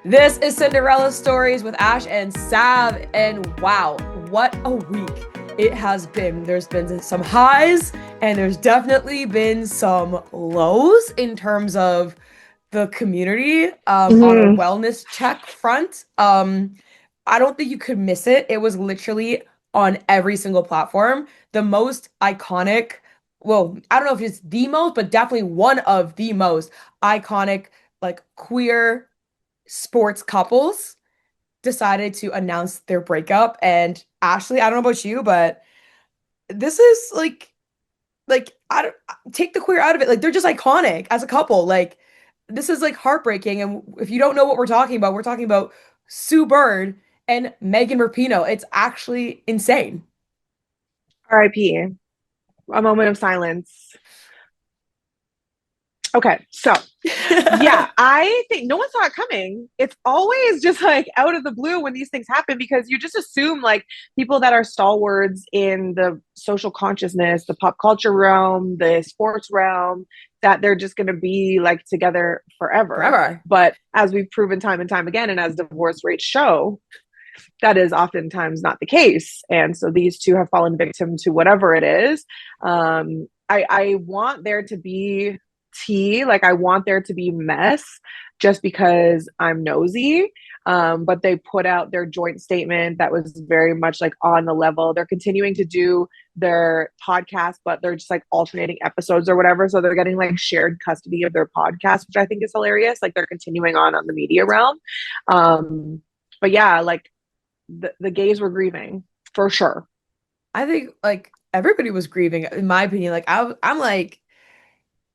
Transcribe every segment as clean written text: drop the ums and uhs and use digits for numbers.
This is Cinderella Stories with Ash and Sav, and wow, what a week it has been. There's been some highs, and there's definitely been some lows in terms of the community on a hmm wellness check front. I don't think you could miss it. It was literally on every single platform. The most iconic, well, I don't know if it's the most, but definitely one of the most iconic, like queer sports couples decided to announce their breakup. And Ashley, I don't know about you, but this is like I don't take the queer out of it. Like they're just iconic as a couple. Like this is like heartbreaking. And if you don't know what we're talking about Sue Bird and Megan Rapinoe. It's actually insane. RIP. A moment of silence. Okay, so yeah, I think no one saw it coming. It's always just like out of the blue when these things happen because you just assume like people that are stalwarts in the social consciousness, the pop culture realm, the sports realm, that they're just going to be like together forever. Forever. But as we've proven time and time again, and as divorce rates show, that is oftentimes not the case. And so these two have fallen victim to whatever it is. I want there to be tea, like I want there to be mess just because I'm nosy. But they put out their joint statement that was very much like on the level. They're continuing to do their podcast, but they're just like alternating episodes or whatever. So they're getting like shared custody of their podcast, which I think is hilarious. Like they're continuing on the media realm. But yeah, like the gays were grieving for sure. I think like everybody was grieving, in my opinion. Like I'm like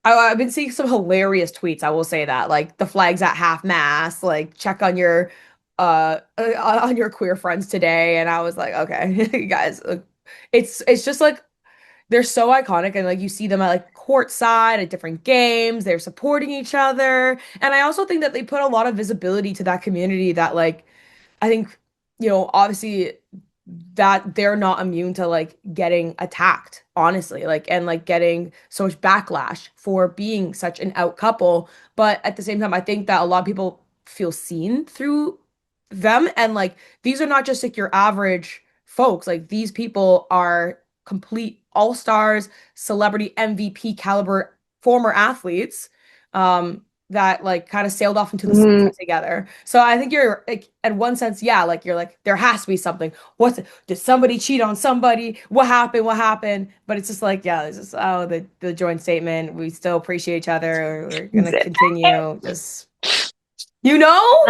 I've been seeing some hilarious tweets. I will say that, like the flags at half mast, like check on your queer friends today, and I was like, okay, you guys, it's just like they're so iconic, and like you see them at like courtside at different games. They're supporting each other, and I also think that they put a lot of visibility to that community. That like I think obviously that they're not immune to like getting attacked, honestly, like and like getting so much backlash for being such an out couple. But at the same time, I think that a lot of people feel seen through them, and like these are not just like your average folks. Like these people are complete all-stars, celebrity MVP caliber former athletes. That like kind of sailed off into the Mm-hmm. sunset together. So I think you're like, in one sense, yeah, like you're like there has to be something. Did somebody cheat on somebody? What happened? What happened? But it's just like, yeah, it's just the joint statement. We still appreciate each other. We're gonna continue. Just you know?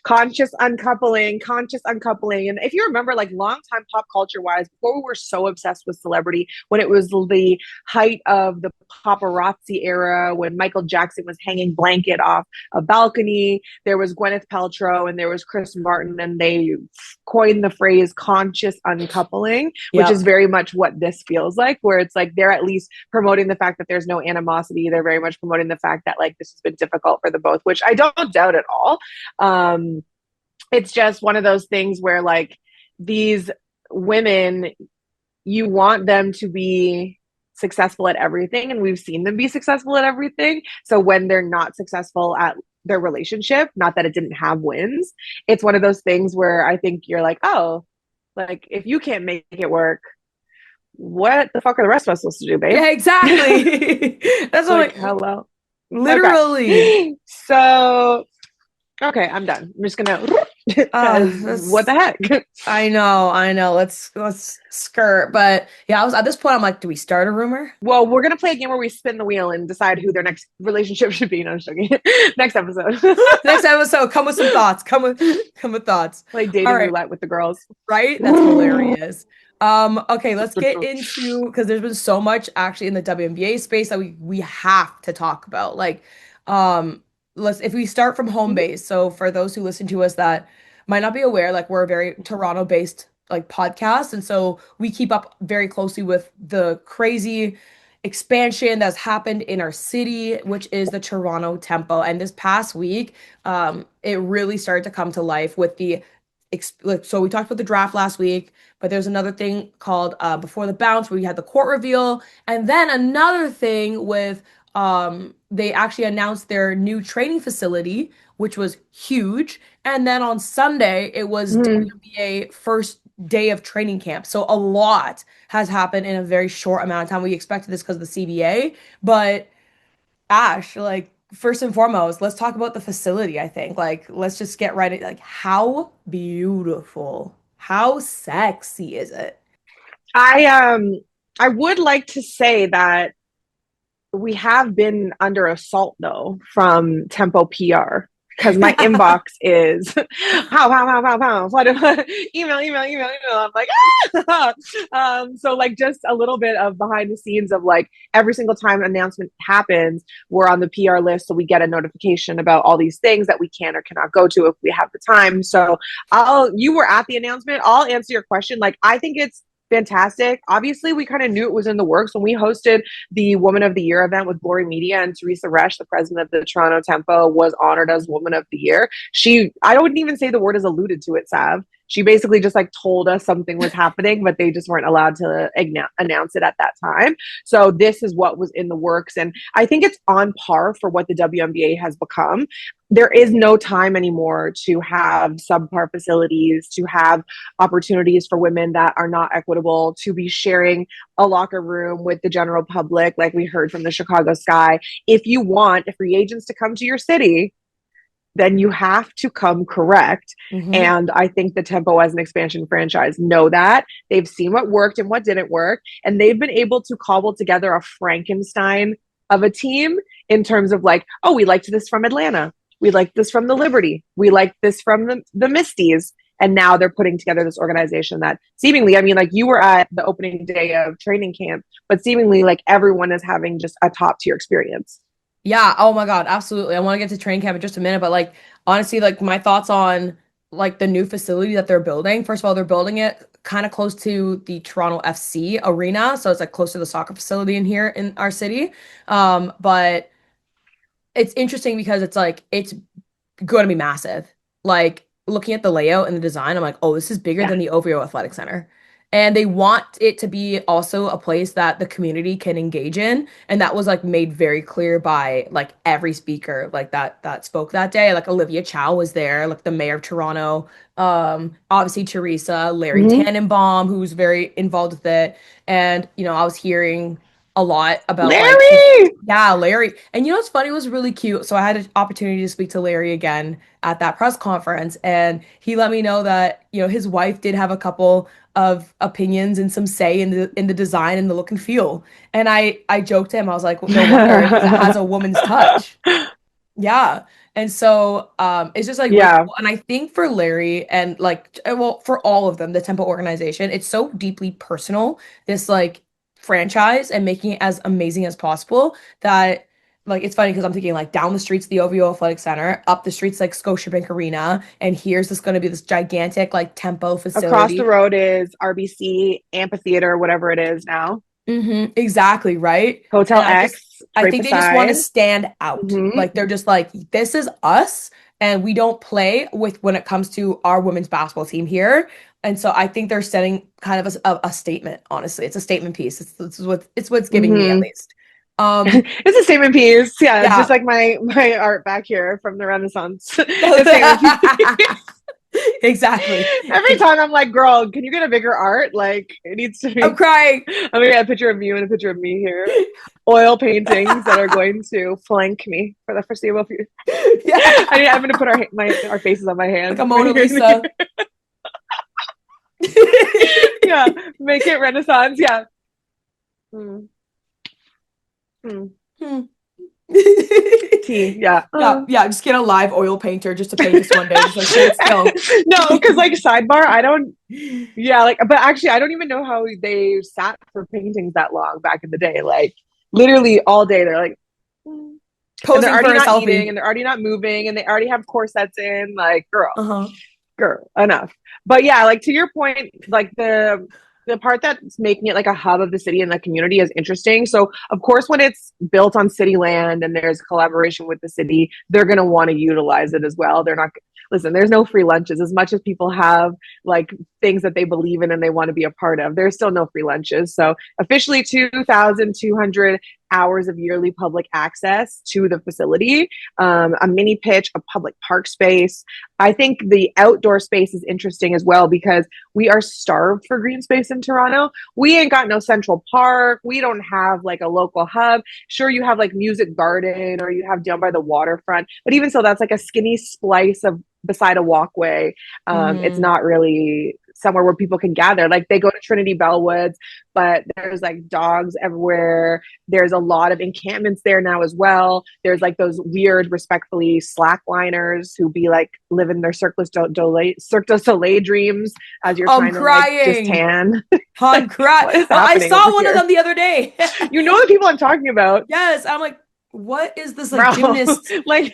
Conscious uncoupling, conscious uncoupling. And if you remember, like long time pop culture wise, before we were so obsessed with celebrity, when it was the height of the paparazzi era, when Michael Jackson was hanging blanket off a balcony, there was Gwyneth Paltrow and there was Chris Martin, and they coined the phrase conscious uncoupling, which is Yep. very much what this feels like, where it's like they're at least promoting the fact that there's no animosity. They're very much promoting the fact that like this has been difficult for the both, which I don't doubt at all. Um, it's just one of those things where like these women, you want them to be successful at everything, and we've seen them be successful at everything. So when they're not successful at their relationship, not that it didn't have wins, it's one of those things where I think you're like, oh, like if you can't make it work, what the fuck are the rest of us supposed to do, babe? Yeah, exactly. That's what Like, like hello. literally. Okay. So, okay, I'm done. I'm just gonna, because what the That's heck? I know. Let's skirt. But yeah, I was at this point, I'm like, do we start a rumor? Well, we're gonna play a game where we spin the wheel and decide who their next relationship should be. No, I'm just joking. Next episode. Next episode, come with some thoughts. Come with thoughts. Play All dating right, roulette with the girls. right? That's hilarious. Okay, let's get into because there's been so much actually in the WNBA space that we have to talk about. Like, let's if we start from home base. So for those who listen to us that might not be aware, like we're a very Toronto-based like podcast, and so we keep up very closely with the crazy expansion that's happened in our city, which is the Toronto Tempo. And this past week, it really started to come to life with the like, so we talked about the draft last week, but there's another thing called before the bounce where we had the court reveal, and then another thing with they actually announced their new training facility, which was huge. And then on Sunday, it was Mhm. WNBA first day of training camp. So a lot has happened in a very short amount of time. We expected this because of the CBA, but Ash, like first and foremost, let's talk about the facility, I think. Like let's just get right at like how beautiful, how sexy is it? I um I would like to say that we have been under assault though from Tempo PR because my inbox is pow pow pow pow pow email. I'm like so like just a little bit of behind the scenes of like every single time an announcement happens, we're on the PR list, so we get a notification about all these things that we can or cannot go to if we have the time. So I'll you were at the announcement. I'll answer your question. Like I think it's fantastic. Obviously, we kind of knew it was in the works when we hosted the Woman of the Year event with Glory Media, and Teresa Resch, the president of the Toronto Tempo, was honored as Woman of the Year. I wouldn't even say the word is alluded to it, Sav. She basically just like told us something was happening, but they just weren't allowed to announce it at that time. So this is what was in the works. And I think it's on par for what the WNBA has become. There is no time anymore to have subpar facilities, to have opportunities for women that are not equitable, to be sharing a locker room with the general public, like we heard from the Chicago Sky. If you want free agents to come to your city, then you have to come correct. Hmm. And I think the Tempo as an expansion franchise know that. They've seen what worked and what didn't work. And they've been able to cobble together a Frankenstein of a team in terms of like, oh, we liked this from Atlanta. We liked this from the Liberty. We liked this from the Misties. And now they're putting together this organization that seemingly, I mean, like you were at the opening day of training camp, but seemingly like everyone is having just a top tier experience. Yeah, oh my God, absolutely. I want to get to train camp in just a minute, but like honestly, like my thoughts on like the new facility that they're building. First of all, they're building it kind of close to the Toronto FC arena, so it's like close to the soccer facility in here in our city. But it's interesting because it's like it's going to be massive. Like looking at the layout and the design, I'm like, oh, this is bigger Yeah. than the OVO Athletic Center. And they want it to be also a place that the community can engage in. And that was like made very clear by like every speaker like that spoke that day. Like Olivia Chow was there, like the mayor of Toronto, obviously Teresa, Larry Mm-hmm. Tanenbaum, who's very involved with it. And I was hearing a lot about like just Larry! yeah, Larry. And what's funny, it was really cute. So I had an opportunity to speak to Larry again at that press conference, and he let me know that, his wife did have a couple of opinions and some say in the design and the look and feel. And I joked to him, I was like, well, no wonder, because it has a woman's touch. Yeah. And so it's just like really Yeah. cool. And I think for Larry and like well, for all of them, the Temple organization, it's so deeply personal, this like franchise and making it as amazing as possible that like it's funny because I'm thinking like down the streets the OVO Athletic Center, up the streets like Scotiabank Arena, and here's this gonna be this gigantic like Tempo Across the facility. road is RBC Amphitheater, whatever it is now. Exactly, right? And Hotel X, I right think they just want to beside. stand out. Mm-hmm. Like they're just like, this is us, and we don't play with when it comes to our women's basketball team here. And so I think they're setting kind of a statement, honestly. It's a statement piece. It's what's giving me at Mm-hmm. least. Um, It's a statement piece. Yeah, just yeah. like my art back here from the Renaissance. It's a statement piece. Exactly. Every time I'm like, girl, can you get a bigger art? Like it needs to I'm be. crying. I'm gonna get a picture of you and a picture of me here. Oil paintings that are going to flank me for the foreseeable future. Yeah. I'm gonna put our faces on my Like a hands right Mona here. Lisa. Yeah, make it Renaissance. Yeah. Mm, mm. Hmm. Tea. Yeah. Yeah, yeah, just get a live oil painter just to paint this one day. Just like hold still. No, because like sidebar, I don't. Yeah, like, but actually, I don't even know how they sat for paintings that long back in the day. Like, literally all day, they're like, "Mm." And they're Posing for already a not eating, selfie. and they're already not moving, and they already have corsets in. Like, Uh-huh. girl, enough. But yeah, like to your point, like the part that's making it like a hub of the city and the community is interesting. So of course, when it's built on city land and there's collaboration with the city, they're gonna want to utilize it as well. They're not listen, there's no free lunches. As much as people have like things that they believe in and they want to be a part of, there's still no free lunches. So officially 2,200 hours of yearly public access to the facility, a mini pitch, a public park space. I think the outdoor space is interesting as well because we are starved for green space in Toronto. We ain't got no central park. We don't have like a local hub. Sure, you have like Music Garden or you have down by the waterfront, but even so, that's like a skinny splice of beside a walkway. It's Hmm. not really somewhere where people can gather. Like they go to Trinity Bellwoods, but there's like dogs everywhere. There's a lot of encampments there now as well. There's like those weird, respectfully slackliners who be like living their Cirque du Soleil dreams as you're I'm trying to like just crying. tan. I'm Like, crying. what is I happening over saw one of here? them the other day. You know the people I'm talking about, Yes, I'm like, what is this like bro. gymnast? Like,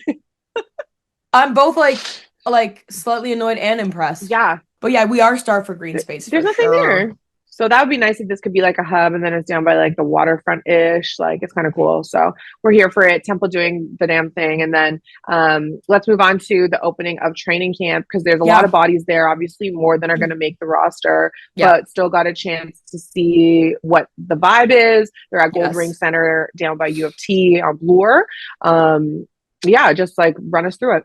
I'm both like slightly annoyed and impressed. yeah, But yeah, we are starved for green space there's for nothing sure. there. So that would be nice if this could be like a hub and then it's down by like the waterfront ish. Like it's kind of cool. So we're here for it. Temple doing the damn thing. And then let's move on to the opening of training camp because there's a lot of Yeah, bodies there, obviously more than are going to make the roster, yeah, but still got a chance to see what the vibe is. They're at Gold Ring yes. Center down by U of T on Bloor. Yeah, just like run us through it.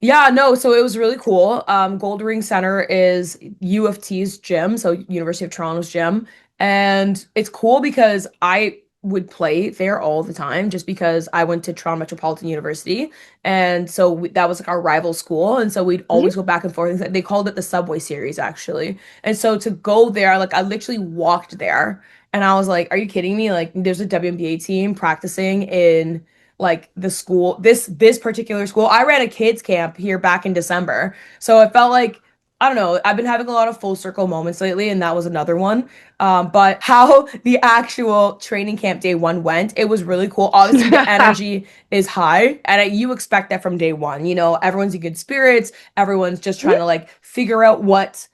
Yeah, no, so it was really cool. Gold Ring Center is U of T's gym, so University of Toronto's gym. And it's cool because I would play there all the time just because I went to Toronto Metropolitan University. And so that was like our rival school. And so we'd always Mm-hmm. go back and forth. They called it the Subway Series, actually. And so to go there, like I literally walked there and I was like, are you kidding me? Like there's a WNBA team practicing in like the school this particular school. I ran a kids camp here back in December. So it felt like I don't know, I've been having a lot of full circle moments lately and that was another one. But how the actual training camp day one went, it was really cool. Obviously the energy is high and you expect that from day one. You know, everyone's in good spirits, everyone's just trying to like figure out what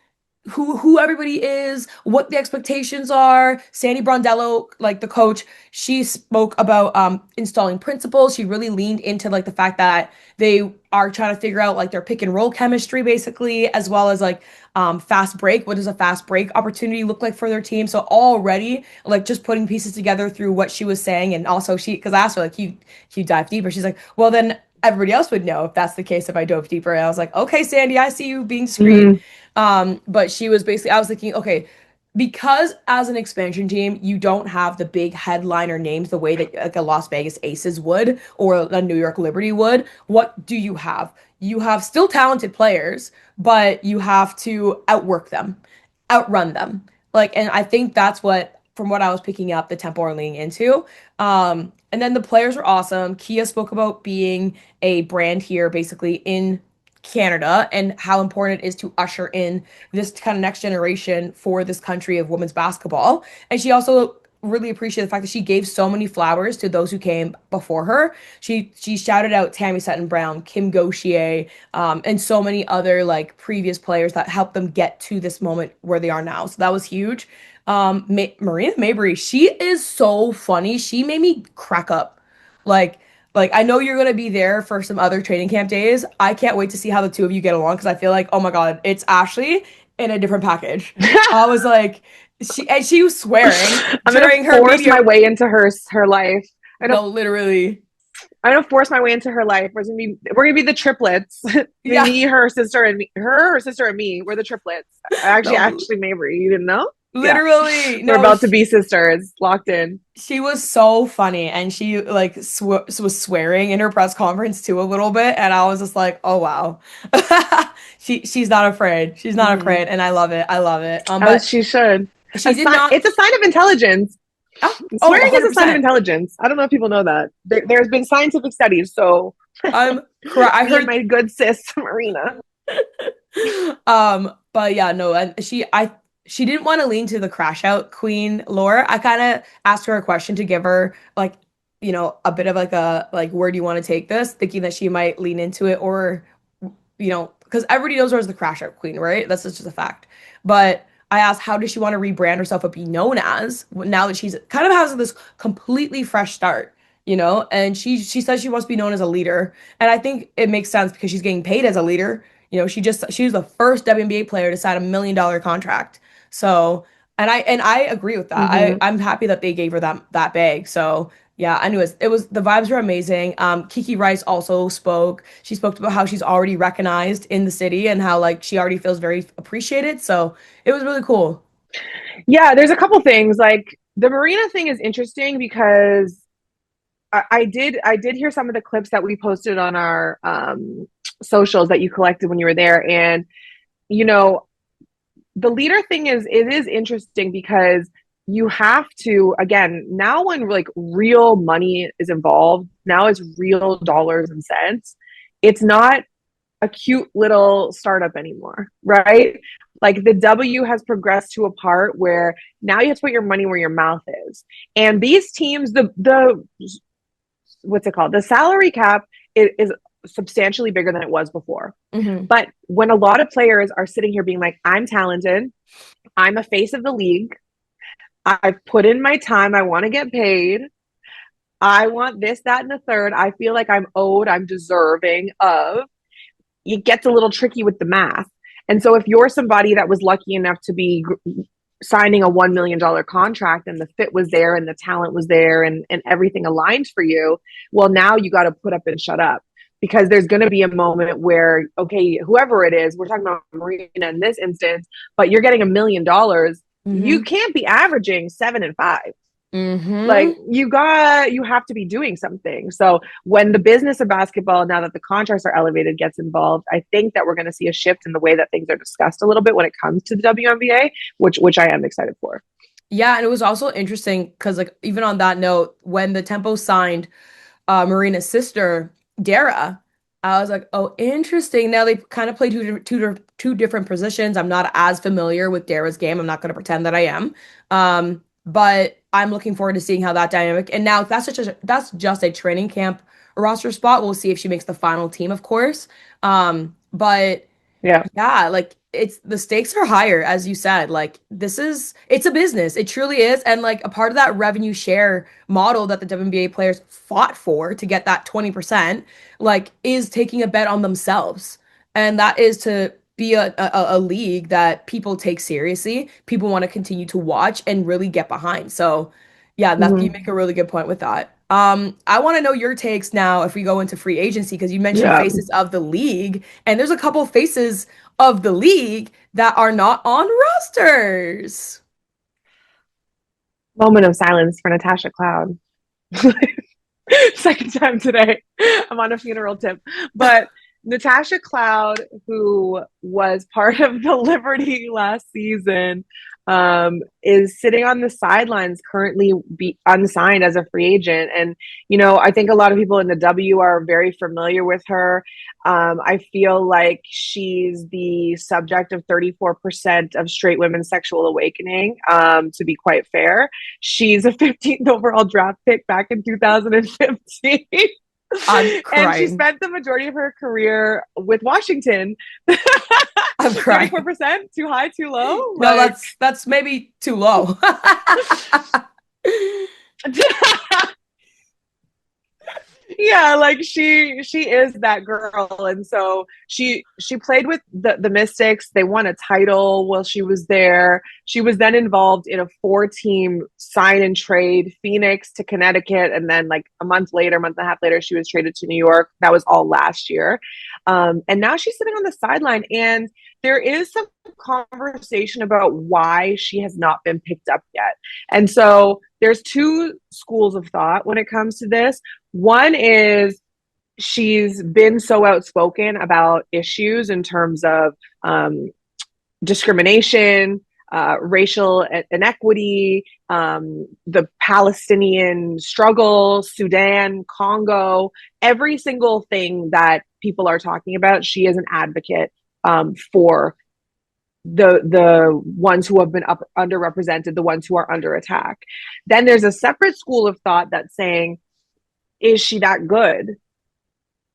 who everybody is, what the expectations are. Sandy Brondello, like the coach, she spoke about installing principles. She really leaned into like the fact that they are trying to figure out like their pick and roll chemistry basically, as well as like fast break. What does a fast break opportunity look like for their team? So already like just putting pieces together through what she was saying, and also she because I asked her like you dive deeper. She's like, well then everybody else would know if that's the case if I dove deeper. And I was like, okay, Sandy, I see you being discreet. Mm-hmm. But she was basically, I was thinking, okay, because as an expansion team, you don't have the big headliner names the way that like a Las Vegas Aces would or a New York Liberty would. What do you have? You have still talented players, but you have to outwork them, outrun them. Like, and I think that's what, from what I was picking up, the Temple are leaning into. And then the players were awesome. Kia spoke about being a brand here, basically in Canada, and how important it is to usher in this kind of next generation for this country of women's basketball. And she also really appreciated the fact that she gave so many flowers to those who came before her. She shouted out Tammy Sutton Brown, Kim Gauthier, and so many other like previous players that helped them get to this moment where they are now. So that was huge. Marina Mabrey, she is so funny. She made me crack up. Like like I know you're gonna be there for some other training camp days. I can't wait to see how the two of you get along because I feel like, oh my God, it's Ashley in a different package. I was like, she was swearing I'm gonna during her force my media. way into her life. No, literally. I'm gonna force my way into her life. We're gonna be the triplets. Yeah. Me, her sister, and me. Her sister, and me. We're the triplets. No, Actually, Mabrey. You didn't know? Yeah, literally. we're No, about to be sisters, locked in. she was so funny and she like was swearing in her press conference too a little bit and I was just like, "Oh wow." She's not afraid. She's not Mm-hmm. afraid and I love it. I love it. As But she should. she did not It's a sign of intelligence. oh, Swearing is a sign of 100%. intelligence. I don't know if people know that. There's been scientific studies. So I'm correct. I me and heard my good sis Marina. but yeah, no, and she didn't want to lean to the crash out queen lore. I kind of asked her a question to give her like, you know, a bit of like a like where do you want to take this, thinking that she might lean into it or you know, because everybody knows her as the crash out queen, right? That's just a fact. But I asked how does she want to rebrand herself and be known as now that she's kind of has this completely fresh start, you know? And she says she wants to be known as a leader. And I think it makes sense because she's getting paid as a leader. You know, she was the first WNBA player to sign $1 million contract. So, and I agree with that. Mm-hmm. I'm happy that they gave her that bag. So Yeah, anyways, it was the vibes were amazing. Kiki Rice also spoke. She spoke about how she's already recognized in the city and how like she already feels very appreciated. So it was really cool. Yeah, there's a couple things. Like the Marina thing is interesting because I did hear some of the clips that we posted on our socials that you collected when you were there, and you know the leader thing is it is interesting because you have to, again, now when like real money is involved, now it's real dollars and cents. It's not a cute little startup anymore, right? Like the W has progressed to a part where now you have to put your money where your mouth is. And these teams, the what's it called? The salary cap is substantially bigger than it was before. Hmm. But when a lot of players are sitting here being like, I'm talented, I'm a face of the league, I've put in my time, I want to get paid, I want this, that, and the third, I feel like I'm owed, I'm deserving of, it gets a little tricky with the math. And so if you're somebody that was lucky enough to be signing a $1 million contract and the fit was there and the talent was there and everything aligned for you, well, now you got to put up and shut up because there's going to be a moment where, okay, whoever it is, we're talking about Marina in this instance, but you're getting $1 million. You Hmm. can't be averaging 7 and 5. Like Hmm. you have to be doing something. So when the business of basketball, now that the contracts are elevated, gets involved, I think that we're going to see a shift in the way that things are discussed a little bit when it comes to the WNBA, which I am excited for. Yeah, and it was also interesting because like even on that note, when the Tempo signed Marina's sister, Dara, I was like, oh, interesting. Now they kind of play two different positions. I'm not as familiar with Dara's game. I'm not going to pretend that I am. But I'm looking forward to seeing how that dynamic. And now that's just a training camp roster spot. We'll see if she makes the final team, of course. But Yeah. yeah, like it's the stakes are higher, as you said. Like it's a business. It truly is. And like a part of that revenue share model that the WNBA players fought for to get that 20%, like is taking a bet on themselves. And that is to be a league that people take seriously, people want to continue to watch and really get behind. So yeah, that you Mm-hmm. make a really good point with that. I want to know your takes now if we go into free agency, because you mentioned Yeah. faces of the league, and there's a couple faces of the league that are not on rosters. Moment of silence for Natasha Cloud. Second time today. I'm on a funeral tip. But Natasha Cloud, who was part of the Liberty last season, is sitting on the sidelines currently be unsigned as a free agent. And, I think a lot of people in the W are very familiar with her. I feel like she's the subject of 34% of straight women's sexual awakening, to be quite fair. She's a 15th overall draft pick back in 2015. I'm And she crying. spent the majority of her career with Washington. I'm crying. 34%, too high, too low? No, Like, that's maybe too low. yeah, like she is that girl. And so she played with the Mystics. They won a title while she was there. She was then involved in a 4-team sign and trade, Phoenix to Connecticut, and then like a month and a half later she was traded to New York. That was all last year. And now she's sitting on the sideline, and there is some conversation about why she has not been picked up yet. And so there's two schools of thought when it comes to this. One is she's been so outspoken about issues in terms of discrimination, racial inequity, the Palestinian struggle, Sudan, Congo, every single thing that people are talking about. She is an advocate for the ones who have been underrepresented, the ones who are under attack. Then there's a separate school of thought that's saying, is she that good?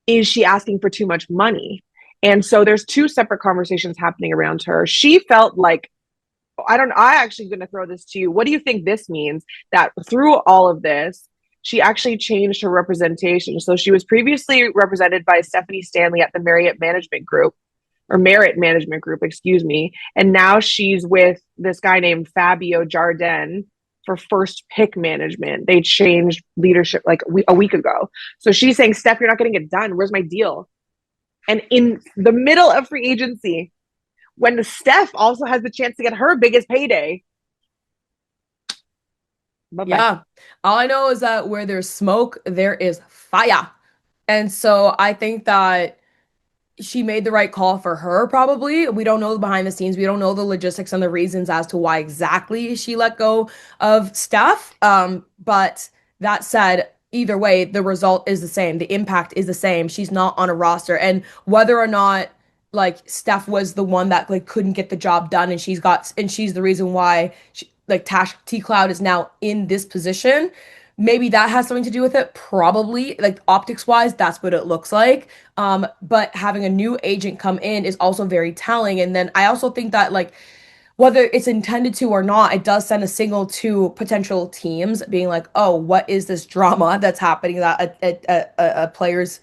Is she asking for too much money? And so there's two separate conversations happening around her. She felt like, I actually going to throw this to you. What do you think this means that through all of this, she actually changed her representation? So she was previously represented by Stephanie Stanley at the Merit Management Group, excuse me. And now she's with this guy named Fabio Jardin. for first pick management. They changed leadership like a week ago. So she's saying, Steph, you're not getting it done. Where's my deal? And in the middle of free agency, when the Steph also has the chance to get her biggest payday, bye-bye. Yeah. All I know is that where there's smoke, there is fire. And so I think that she made the right call for her, probably. We don't know the behind the scenes. We don't know the logistics and the reasons as to why exactly she let go of Steph. But that said, either way, the result is the same. The impact is the same. She's not on a roster. And whether or not like Steph was the one that like couldn't get the job done and she's the reason why like Tash T Cloud is now in this position. Maybe that has something to do with it. Probably, like optics wise, that's what it looks like. But having a new agent come in is also very telling. And then I also think that like whether it's intended to or not, it does send a signal to potential teams being like, oh, what is this drama that's happening that a player's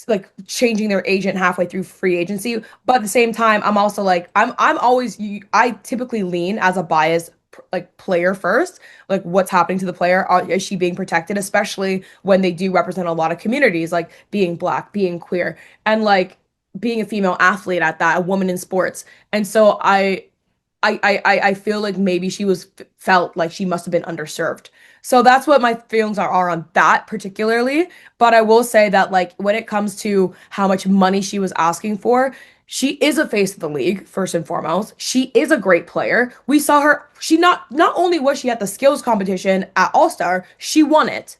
like changing their agent halfway through free agency. But at the same time, I'm also like, I'm always, I typically lean as a biased like player first, like what's happening to the player. Is she being protected, especially when they do represent a lot of communities, like being black, being queer, and like being a female athlete at that, a woman in sports. And so I feel like maybe she was felt like she must have been underserved. So that's what my feelings are on that particularly. But I will say that like when it comes to how much money she was asking for, she is a face of the league first and foremost. She is a great player. We saw her. She not only was she at the skills competition at All Star, she won it.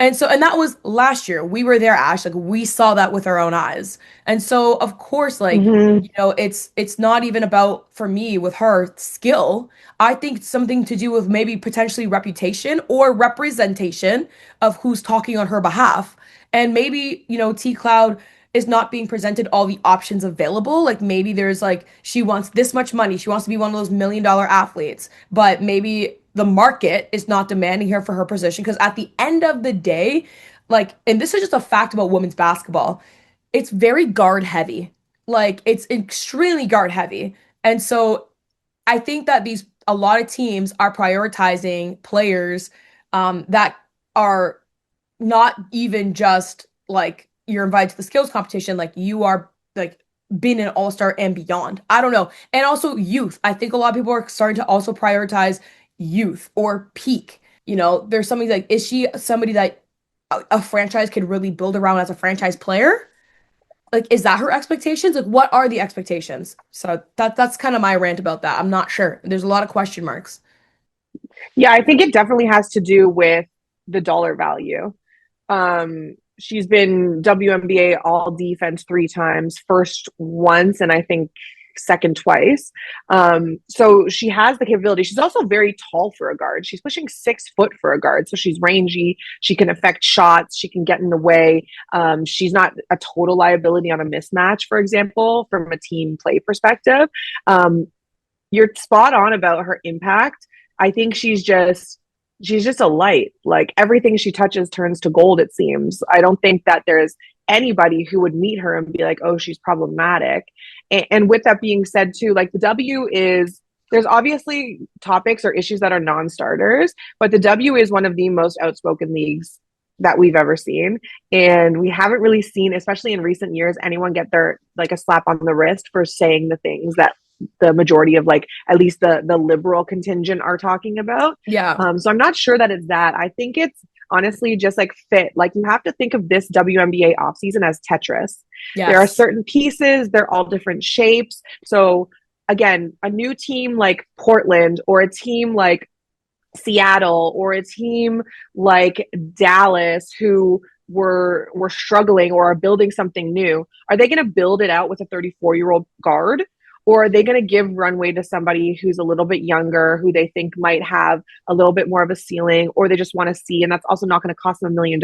And that was last year. We were there, Ash. Like we saw that with our own eyes. And so of course, like, Mm-hmm. it's not even about for me with her skill. I think it's something to do with maybe potentially reputation or representation of who's talking on her behalf. And maybe, T Cloud is not being presented all the options available. Like maybe there's like she wants this much money. She wants to be one of those $1 million athletes, but maybe the market is not demanding her for her position because at the end of the day, like, and this is just a fact about women's basketball, it's very guard heavy. Like it's extremely guard heavy. And so I think that these a lot of teams are prioritizing players that are not even just like you're invited to the skills competition, like you are like being an all-star and beyond. I don't know. And also youth. I think a lot of people are starting to also prioritize youth or peak. There's something like, is she somebody that a franchise could really build around as a franchise player? Like, is that her expectations? Like, what are the expectations? So that's kind of my rant about that. I'm not sure. There's a lot of question marks. Yeah, I think it definitely has to do with the dollar value. She's been WNBA all defense 3 times, first once, and I think second twice. So she has the capability. She's also very tall for a guard. She's pushing 6 foot for a guard. So she's rangy. She can affect shots. She can get in the way. She's not a total liability on a mismatch, for example, from a team play perspective. You're spot on about her impact. I think she's just a light. Like everything she touches turns to gold, it seems. I don't think that there's anybody who would meet her and be like, oh, she's problematic. And with that being said, too, like the W is, there's obviously topics or issues that are non-starters, but the W is one of the most outspoken leagues that we've ever seen. And we haven't really seen, especially in recent years, anyone get their like a slap on the wrist for saying the things that the majority of like at least the liberal contingent are talking about. Yeah. So I'm not sure that it's that. I think it's honestly just like fit. Like you have to think of this WNBA offseason as Tetris. There are Yes. certain pieces, they're all different shapes. So again, a new team like Portland or a team like Seattle or a team like Dallas who were struggling or are building something new, are they going to build it out with a 34-year-old guard? Or are they going to give runway to somebody who's a little bit younger, who they think might have a little bit more of a ceiling, or they just want to see, and that's also not going to cost them $1 million.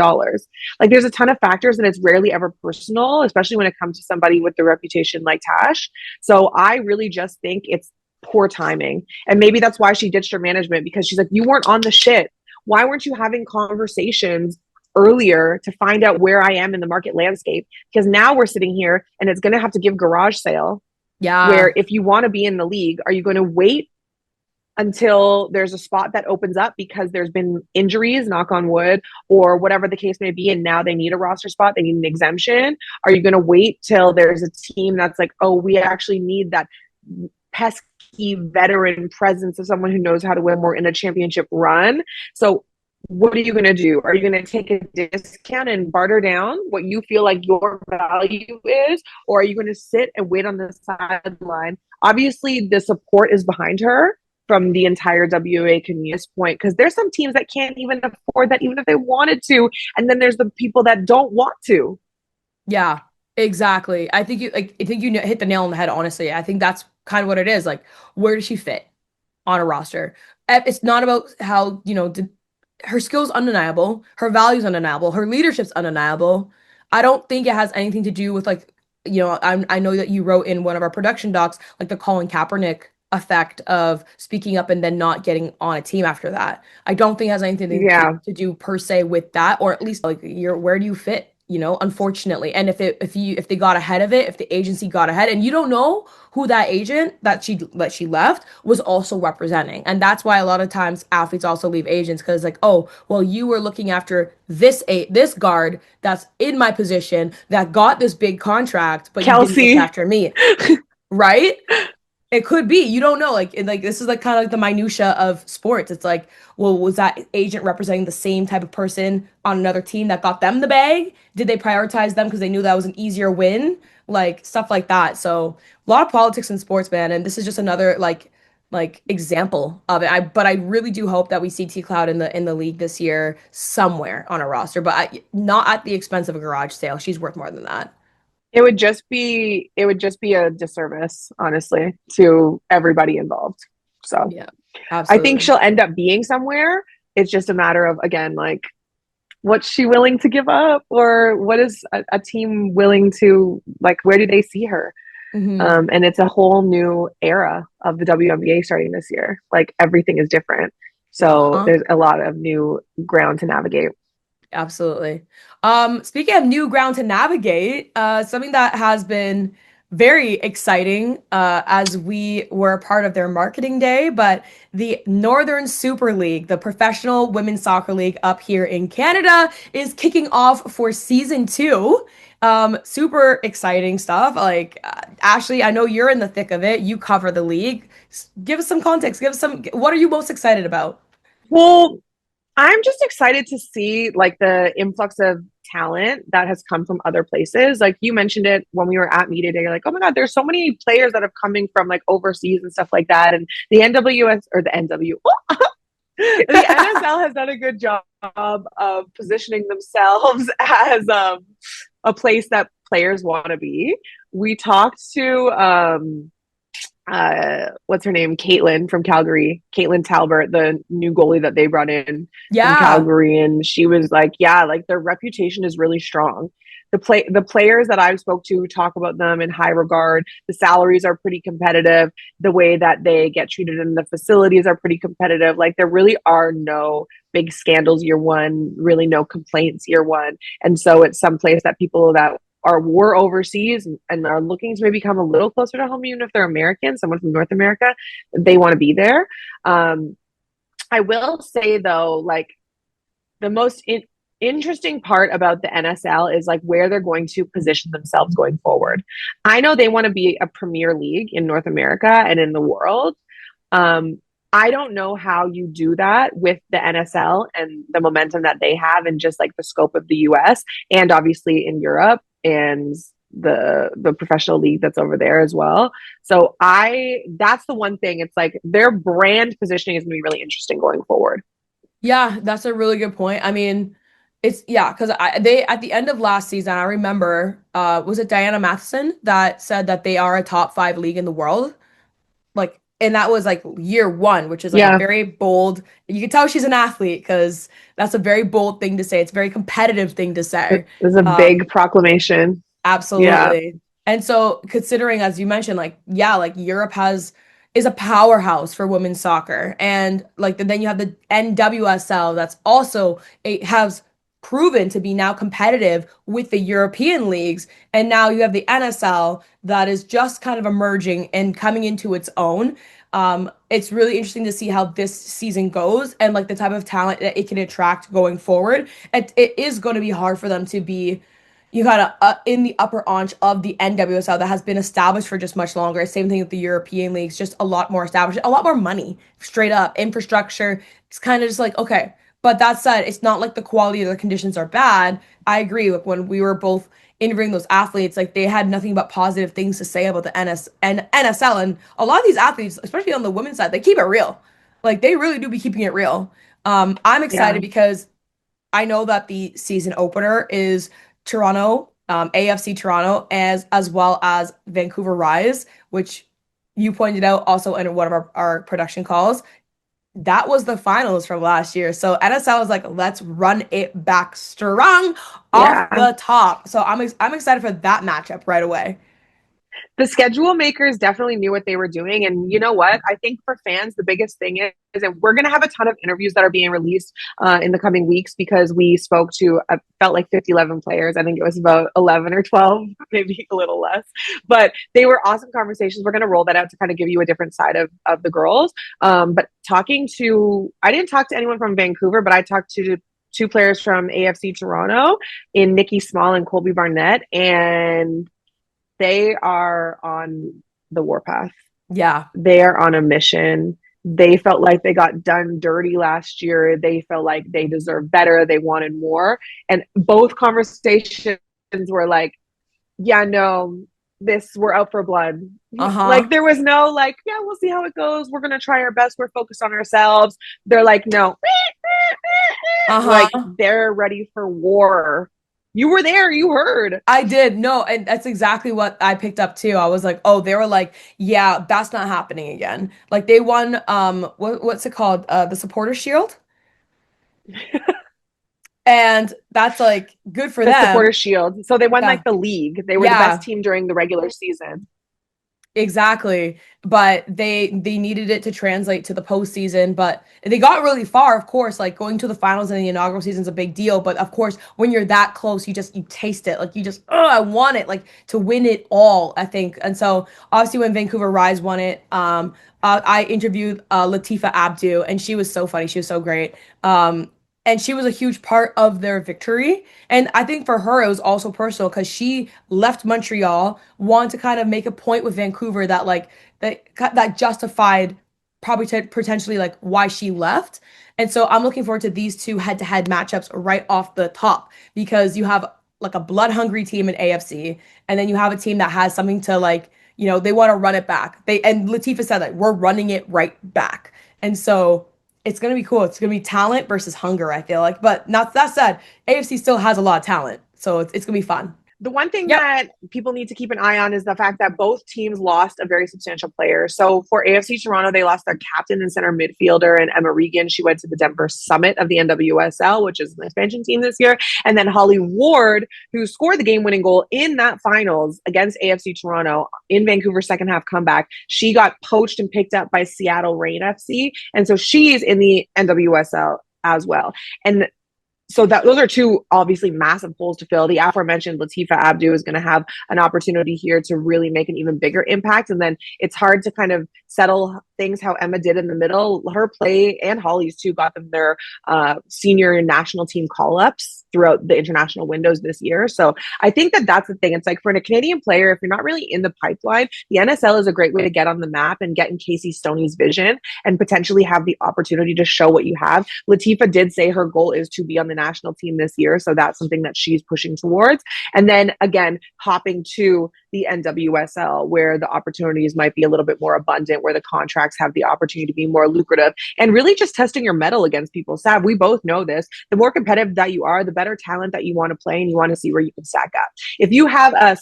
Like there's a ton of factors, and it's rarely ever personal, especially when it comes to somebody with the reputation like Tash. So I really just think it's poor timing. And maybe that's why she ditched her management, because she's like, you weren't on the shit. Why weren't you having conversations earlier to find out where I am in the market landscape? Because now we're sitting here and it's going to have to give garage sale, Yeah. where if you want to be in the league, are you going to wait until there's a spot that opens up because there's been injuries, knock on wood, or whatever the case may be, and now they need a roster spot, they need an exemption? Are you going to wait till there's a team that's like, oh, we actually need that pesky veteran presence of someone who knows how to win more in a championship run? So what are you going to do? Are you going to take a discount and barter down what you feel like your value is? Or are you going to sit and wait on the sideline? Obviously, the support is behind her from the entire WA community at this point, because there's some teams that can't even afford that, even if they wanted to. And then there's the people that don't want to. Yeah, exactly. I think you hit the nail on the head, honestly. I think that's kind of what it is. Like, where does she fit on a roster? It's not about how, her skills undeniable, her values undeniable, her leadership's undeniable. I don't think it has anything to do with like, I know that you wrote in one of our production docs like the Colin Kaepernick effect of speaking up and then not getting on a team after that. I don't think it has anything Yeah. to do per se with that, or at least like where do you fit? Unfortunately. And if they got ahead of it, if the agency got ahead, and you don't know who that agent that she left was also representing. And that's why a lot of times athletes also leave agents because like, oh, well, you were looking after this guard that's in my position that got this big contract, but you didn't look Kelsey. after me, right? It could be. You don't know. Like this is like kind of like the minutia of sports. It's like, well, was that agent representing the same type of person on another team that got them the bag? Did they prioritize them because they knew that was an easier win? Like stuff like that. So a lot of politics in sports, man. And this is just another like example of it. But I really do hope that we see T Cloud in the league this year somewhere on a roster, but not at the expense of a garage sale. She's worth more than that. It would just be a disservice, honestly, to everybody involved. So Yeah, I think absolutely. she'll end up being somewhere. It's just a matter of, again, like, what's she willing to give up, or what is a team willing to, like, where do they see her? Hmm. And it's a whole new era of the WNBA starting this year. Like, everything is different. So Uh-huh. there's a lot of new ground to navigate. Absolutely. Speaking of new ground to navigate, something that has been very exciting as we were a part of their marketing day, but the Northern Super League, the professional women's soccer league up here in Canada, is kicking off for season two. Super exciting stuff. Like, Ashley, I know you're in the thick of it. You cover the league. Give us some context. Give us some, what are you most excited about? Well, I'm just excited to see like the influx of talent that has come from other places. Like you mentioned it when we were at media day, you're like, oh my God, there's so many players that are coming from like overseas and stuff like that. And the NWS or the NW, the NSL has done a good job of positioning themselves as a place that players want to be. We talked to what's her name? Caitlin from Calgary, Caitlin Talbert, the new goalie that they brought in from Yeah. Calgary. And she was like, yeah, like their reputation is really strong. The players that I've spoke to talk about them in high regard. The salaries are pretty competitive. The way that they get treated in the facilities are pretty competitive. Like there really are no big scandals year one, really no complaints year one. And so it's some place that people that were overseas and are looking to maybe come a little closer to home, even if they're American, someone from North America, they want to be there. Um, I will say though, like the most interesting part about the NSL is like where they're going to position themselves going forward. I know they want to be a premier league in North America and in the world. Um, I don't know how you do that with the NSL and the momentum that they have and just like the scope of the US and obviously in Europe and the professional league that's over there as well. So that's the one thing. It's like their brand positioning is going to be really interesting going forward. Yeah, that's a really good point. I mean, it's yeah, because they at the end of last season, I remember, was it Diana Matheson that said that they are a top five league in the world? Like, and that was like year one, which is like a Yeah, very bold. You can tell she's an athlete because that's a very bold thing to say. It's a very competitive thing to it say. was a Um, big proclamation. Yeah. Absolutely. And so considering as you mentioned like yeah like Europe has is a powerhouse for women's soccer and like then you have the NWSL that's also has proven to be now competitive with the European leagues. And now you have the NSL that is just kind of emerging and coming into its own. It's really interesting to see how this season goes and like the type of talent that it can attract going forward. It is going to be hard for them to be you got to in the upper aunch of the NWSL that has been established for just much longer. Same thing with the European leagues, just a lot more established, a lot more money, straight up infrastructure. It's kind of just like okay, but that said, it's not like the quality of the conditions are bad. I agree. Like when we were both interviewing those athletes, like they had nothing but positive things to say about the NSL, and a lot of these athletes, especially on the women's side, they keep it real. Like they really do be keeping it real. I'm Yeah. excited because I know that the season opener is Toronto, AFC Toronto, as well as Vancouver Rise, which you pointed out also in one of our production calls. That was the finals from last year. So NSL was like, let's run it back strong off Yeah. the top. So I'm excited for that matchup right away. The schedule makers definitely knew what they were doing. And you know what? I think for fans, the biggest thing is that we're going to have a ton of interviews that are being released in the coming weeks because we spoke to, felt like 50, 11 players. I think it was about 11 or 12, maybe a little less. But they were awesome conversations. We're going to roll that out to kind of give you a different side of the girls. But I didn't talk to anyone from Vancouver, but I talked to two players from AFC Toronto in Nikki Small and Colby Barnett. And they are on the warpath. Yeah. They are on a mission. They felt like they got done dirty last year. They felt like they deserved better. They wanted more. And both conversations were like, yeah, no, we're out for blood. Like Uh-huh. there was no like, yeah, we'll see how it goes. We're gonna try our best. We're focused on ourselves. They're like, no, like Uh-huh. they're ready for war. You were there, you heard. I did. No, and that's exactly what I picked up too. I was like, oh, they were like, yeah, that's not happening again. Like they won what's it called? The Supporter Shield. And that's like good for The them. Supporter Shield. So they won Yeah. like the league. They were the best Yeah. team during the regular season. Exactly. But they needed it to translate to the postseason. But they got really far, of course. Like going to the finals in the inaugural season is a big deal. But of course, when you're that close, you taste it. Like you just, oh, I want it, like to win it all, I think. And so obviously when Vancouver Rise won it, I interviewed Latifa Abdu, and she was so funny. She was so great. And she was a huge part of their victory. And I think for her, it was also personal because she left Montreal, wanted to kind of make a point with Vancouver that like that justified probably potentially like why she left. And so I'm looking forward to these two head-to-head matchups right off the top because you have like a blood-hungry team in AFC, and then you have a team that has something to like, they want to run it back. And Latifa said like we're running it right back. And so it's gonna be cool. It's gonna be talent versus hunger, I feel like. But not that said, AFC still has a lot of talent. So it's gonna be fun. The one thing Yep. that people need to keep an eye on is the fact that both teams lost a very substantial player. So for AFC Toronto, they lost their captain and center midfielder and Emma Regan. She went to the Denver Summit of the NWSL, which is an expansion team this year. And then Holly Ward, who scored the game-winning goal in that finals against AFC Toronto in Vancouver's second half comeback, she got poached and picked up by Seattle Reign FC. And so she's in the NWSL as well. And so that those are two obviously massive holes to fill. The aforementioned Latifa Abdu is going to have an opportunity here to really make an even bigger impact. And then it's hard to kind of settle things how Emma did in the middle. Her play and Holly's too got them their senior national team call ups throughout the international windows this year. So I think that that's the thing. It's like for a Canadian player, if you're not really in the pipeline, the NSL is a great way to get on the map and get in Casey Stoney's vision and potentially have the opportunity to show what you have. Latifa did say her goal is to be on the national team this year. So that's something that she's pushing towards. And then again, hopping to the NWSL where the opportunities might be a little bit more abundant, where the contracts have the opportunity to be more lucrative and really just testing your mettle against people. Sav, we both know this. The more competitive that you are, the better talent that you want to play and you want to see where you can stack up. If you have a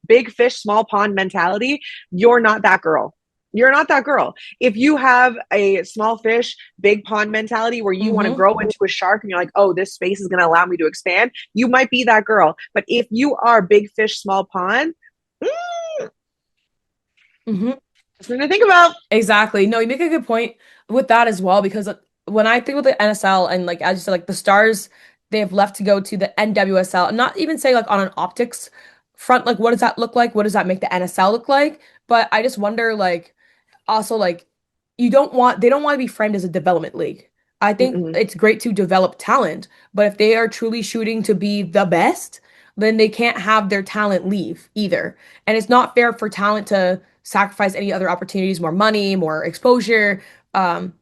big fish, small pond mentality, you're not that girl. You're not that girl. If you have a small fish, big pond mentality where you want to Mm-hmm. grow into a shark and you're like, oh, this space is going to allow me to expand, you might be that girl. But if you are big fish, small pond, Mm-hmm. something to think about. Exactly. No, you make a good point with that as well because when I think with the NSL and like as you said, like the stars they have left to go to the NWSL. I'm not even saying like on an optics front, like what does that look like? What does that make the NSL look like? But I just wonder like also like they don't want to be framed as a development league. I think Mm-mm. it's great to develop talent, but if they are truly shooting to be the best, then they can't have their talent leave either. And it's not fair for talent to sacrifice any other opportunities, more money, more exposure. Um,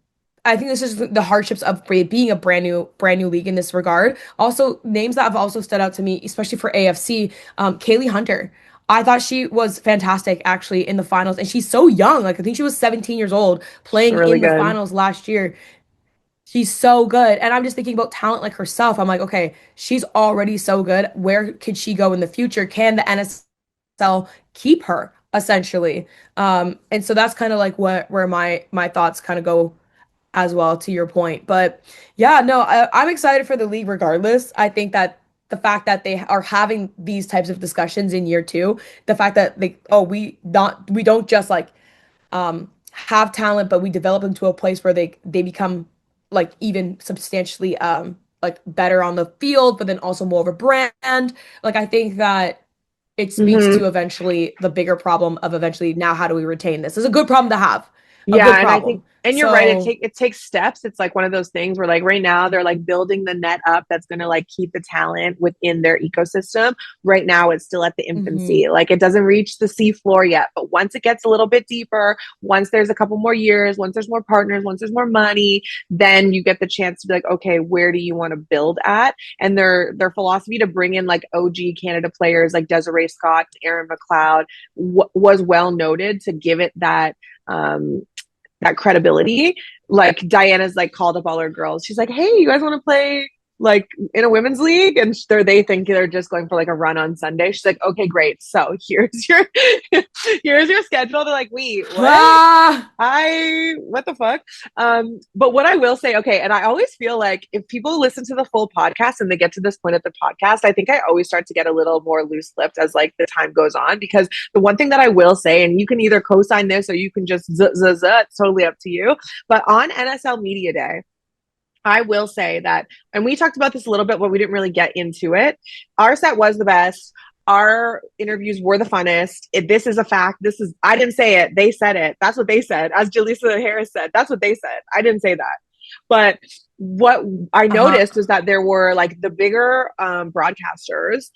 I think this is the hardships of being a brand new league in this regard. Also, names that have also stood out to me, especially for AFC, Kaylee Hunter. I thought she was fantastic actually in the finals, and she's so young. Like I think she was 17 years old She's playing really in the good. finals last year. She's so good. And I'm just thinking about talent like herself. I'm like, okay, she's already so good. Where could she go in the future? Can the NSL keep her essentially? And so that's kind of like where my thoughts kind of go as well to your point. But yeah, no, I'm excited for the league regardless. I think that the fact that they are having these types of discussions in year two, the fact that like, oh, we don't just like have talent, but we develop them to a place where they become like even substantially like better on the field, but then also more of a brand. Like I think that it speaks to Mm-hmm. eventually the bigger problem of eventually now how do we retain this? It's a good problem to have, a good Yeah, and I think, problem. and you're right. So, It takes steps. It's like one of those things where like right now they're like building the net up that's going to like keep the talent within their ecosystem. Right now it's still at the mhm, infancy. Like it doesn't reach the sea floor yet, but once it gets a little bit deeper, once there's a couple more years, once there's more partners, once there's more money, then you get the chance to be like, okay, where do you want to build at? And their philosophy to bring in like OG Canada players like Desiree Scott, Aaron McLeod was well noted to give it that credibility. Like Diana's like called up all her girls. She's like, "Hey, you guys want to play like in a women's league?" And they think they're just going for like a run on Sunday. She's like, "Okay, great. So here's your here's your schedule." They're like, "Wait, what?" ah, I what the fuck? But what I will say, okay, and I always feel like if people listen to the full podcast and they get to this point of the podcast, I think I always start to get a little more loose lipped as like the time goes on. Because the one thing that I will say, and you can either co-sign this or you can just it's totally up to you. But on NSL Media Day, I will say that, and we talked about this a little bit, but we didn't really get into it. Our set was the best. Our interviews were the funnest. This is a fact. I didn't say it. They said it. That's what they said. As Jaleesa Harris said, that's what they said. I didn't say that. But what I uh-huh. noticed was that there were like the bigger broadcasters.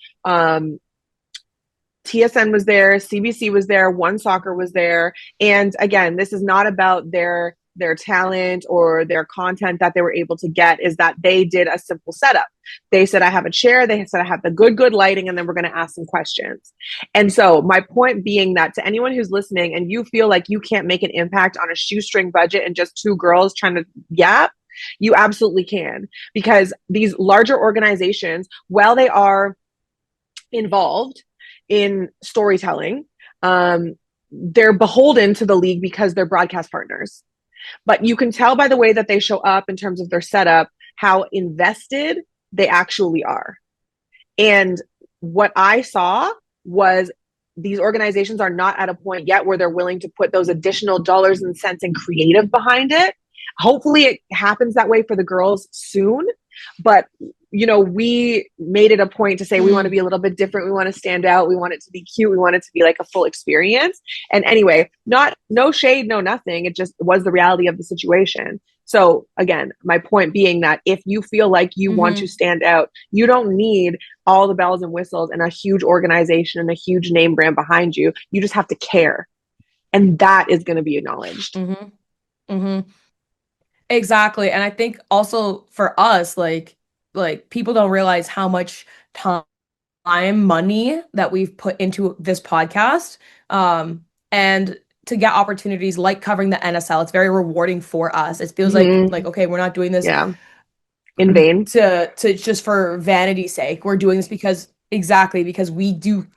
TSN was there, CBC was there, One Soccer was there, and again, this is not about their talent or their content that they were able to get. Is that they did a simple setup. They said, I have a chair. They said, I have the good lighting, and then we're going to ask some questions. And so my point being that to anyone who's listening and you feel like you can't make an impact on a shoestring budget and just two girls trying to yap, you absolutely can, because these larger organizations, while they are involved in storytelling, they're beholden to the league because they're broadcast partners. But you can tell by the way that they show up in terms of their setup how invested they actually are. And what I saw was these organizations are not at a point yet where they're willing to put those additional dollars and cents and creative behind it. Hopefully it happens that way for the girls soon. But we made it a point to say we want to Mm, be a little bit different. We want to stand out. We want it to be cute. We want it to be like a full experience. And anyway, not no shade, no nothing. It just was the reality of the situation. So again, my point being that if you feel like you want to mhm, stand out, you don't need all the bells and whistles and a huge organization and a huge name brand behind you. You just have to care. And that is going to be acknowledged. mhm, mhm. Exactly. And I think also for us, like people don't realize how much time, money that we've put into this podcast. And to get opportunities like covering the NSL, it's very rewarding for us. It feels like Mm-hmm. okay, we're not doing this Yeah. In vain. to just for vanity's sake. We're doing this because exactly because we do,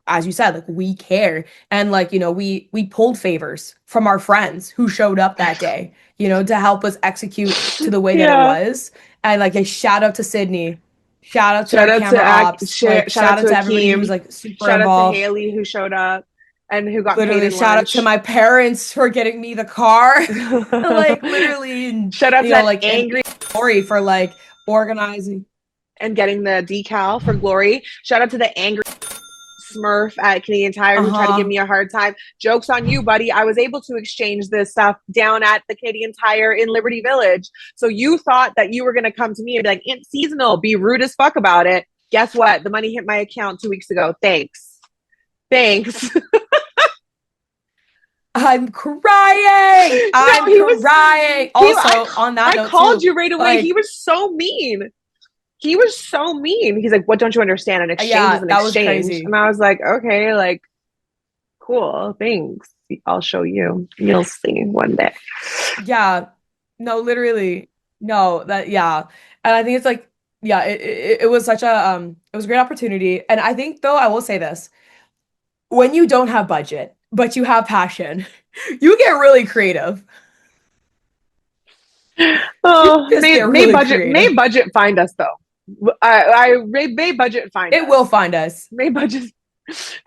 as you said, like we care. And like, we pulled favors from our friends who showed up that day, to help us execute to the way that it Yeah. was. And like a shout out to Sydney. Shout out to Shout our out to camera ops. Like shout out shout to out to everybody who's Akeem. like super Shout out to involved. Haley who showed up and who got paid Literally in shout out to lunch. my parents for getting me the car. Shout Like literally, out to that like and angry Lori for like organizing. and getting the decal for Glory. Shout out to the angry Smurf at Canadian Tire who tried to give me a hard time. Joke's on you, buddy. I was able to exchange this stuff down at the Canadian Tire in Liberty Village. So you thought that you were going to come to me and be like, it's seasonal, be rude as fuck about it. Guess what? The money hit my account 2 weeks ago. Thanks. I'm crying. I'm crying. Also, on that note, I called you right away. He was so mean. He's like, what don't you understand? An exchange is an exchange. Was crazy. And I was like, okay, like, cool, thanks. I'll show you. You'll see one day. Yeah. No, literally. No, that, yeah. And I think it's like, yeah, it was such a, it was a great opportunity. And I think, though, I will say this. When you don't have budget, but you have passion, you get really creative. Oh, may budget find us, though. May budget find us. It will find us. May budget.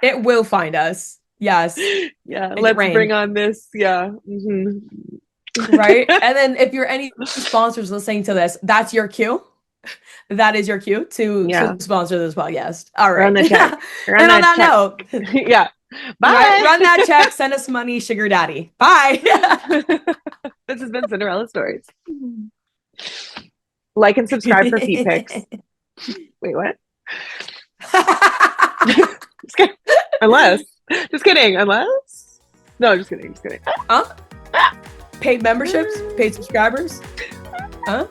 It will find us. Yes. Yeah. Let's bring on this. Yeah. Mm-hmm. Right. And then if you're any sponsors listening to this, that's your cue. That is your cue to sponsor this podcast. All right. Run the check. And on that note, yeah. Bye. Run that check. Send us money, sugar daddy. Bye. This has been Cinderella Stories. Like and subscribe for feet pics. Wait, what? Just kidding. Unless. No, just kidding. Huh? Paid memberships? Paid subscribers? Huh?